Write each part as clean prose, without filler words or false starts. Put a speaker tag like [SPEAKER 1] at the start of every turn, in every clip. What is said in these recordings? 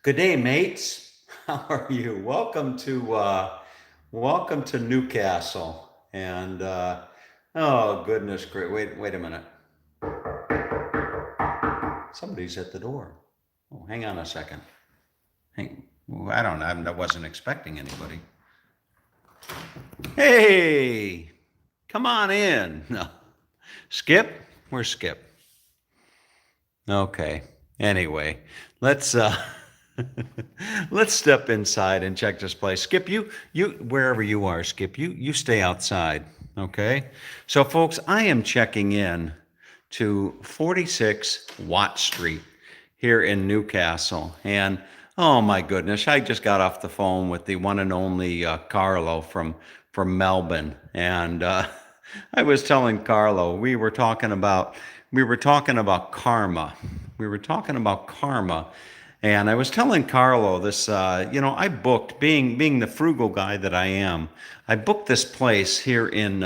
[SPEAKER 1] Good day, mates. How are you? Welcome to Newcastle. And oh goodness, great. Wait a minute. Somebody's at the door. Oh, hang on a second. Hang. I don't know. I wasn't expecting anybody. Hey, come on in. No, Skip. Where's Skip? Okay. Anyway, let's let's step inside and check this place. Skip, you wherever you are, Skip, you stay outside. Okay? So folks, I am checking in to 46 Watt Street here in Newcastle. And oh my goodness, I just got off the phone with the one and only Carlo from Melbourne. And I was telling Carlo, we were talking about karma. We were talking about karma. And I was telling Carlo this, I booked, being the frugal guy that I am, I booked this place here in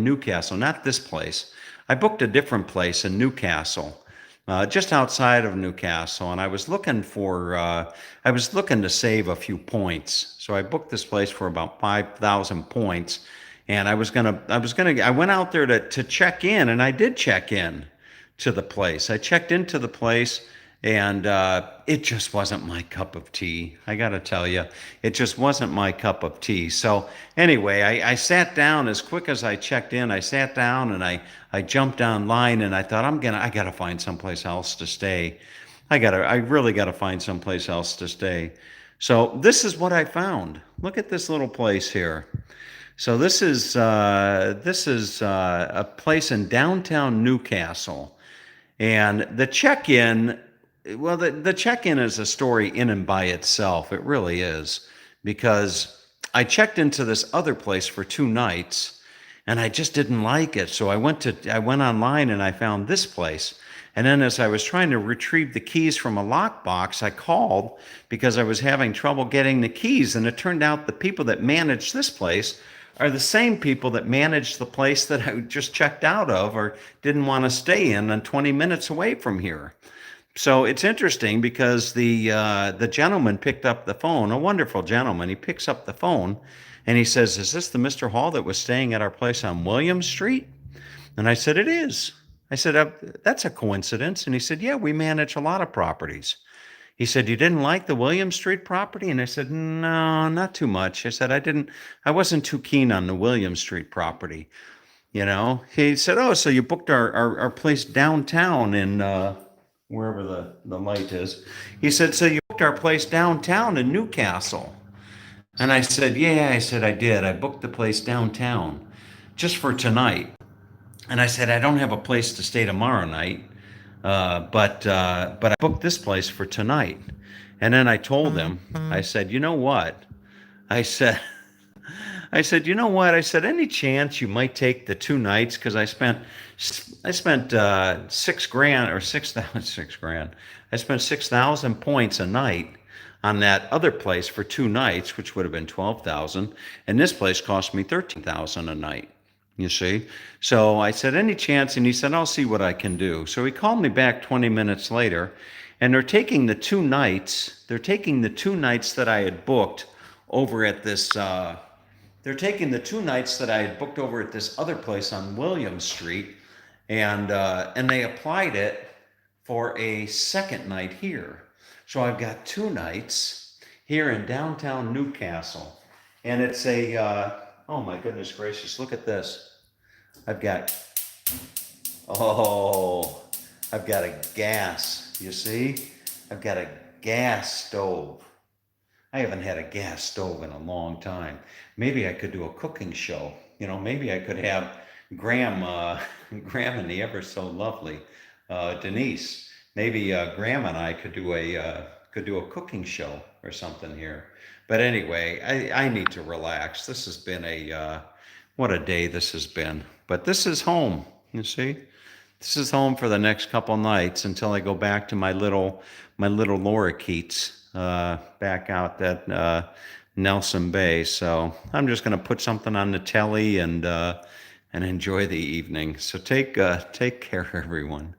[SPEAKER 1] Newcastle, not this place. I booked a different place in Newcastle, just outside of Newcastle, and I was looking to save a few points. So I booked this place for about 5,000 points, and I went out there to check in, and I did check in to the place. I checked into the place, and it just wasn't my cup of tea. I got to tell you, it just wasn't my cup of tea. So anyway, I sat down as quick as I checked in. I sat down and I jumped online, and I thought I got to find someplace else to stay. I really got to find someplace else to stay. So this is what I found. Look at this little place here. So this is a place in downtown Newcastle. And the check-in, well, the check-in is a story in and by itself. It really is. Because I checked into this other place for 2 nights, and I just didn't like it. So I went online and I found this place. And then as I was trying to retrieve the keys from a lockbox, I called because I was having trouble getting the keys. And it turned out the people that manage this place are the same people that managed the place that I just checked out of or didn't want to stay in and 20 minutes away from here. So it's interesting because the gentleman picked up the phone, a wonderful gentleman. He picks up the phone and he says, "Is this the Mr. Hall that was staying at our place on William Street?" And I said, "It is." I said, "That's a coincidence." And he said, "Yeah, we manage a lot of properties." He said, "You didn't like the William Street property?" And I said, "No, not too much." I said, I wasn't too keen on the William Street property. He said, "Oh, so you booked our place downtown in wherever the light is." He said, "So you booked our place downtown in Newcastle?" And I said, "Yeah," I said, "I did. I booked the place downtown just for tonight." And I said, "I don't have a place to stay tomorrow night. But I booked this place for tonight." And then I told him, I said, "You know what?" I said, "You know what?" I said, "Any chance you might take the 2 nights? Because I spent 6 grand or 6,000 6 grand. I spent 6,000 points a night on that other place for 2 nights, which would have been 12,000, and this place cost me 13,000 a night. You see? So I said, "Any chance?" And he said, "I'll see what I can do." So he called me back 20 minutes later, and they're taking the 2 nights. They're taking the 2 nights that I had booked over at this. They're taking the 2 nights that I had booked over at this other place on William Street, and they applied it for a second night here. So I've got 2 nights here in downtown Newcastle, and it's oh my goodness gracious, look at this. I've got, oh, I've got a gas, you see? I've got a gas stove. I haven't had a gas stove in a long time. Maybe I could do a cooking show. Maybe I could have Graham, Graham and the ever so lovely Denise. Maybe Graham and I could do a cooking show or something here. But anyway, I need to relax. This has been what a day this has been. But this is home, you see? This is home for the next couple nights until I go back to my little lorikeets back out at Nelson Bay. So I'm just going to put something on the telly and enjoy the evening. So take care, everyone.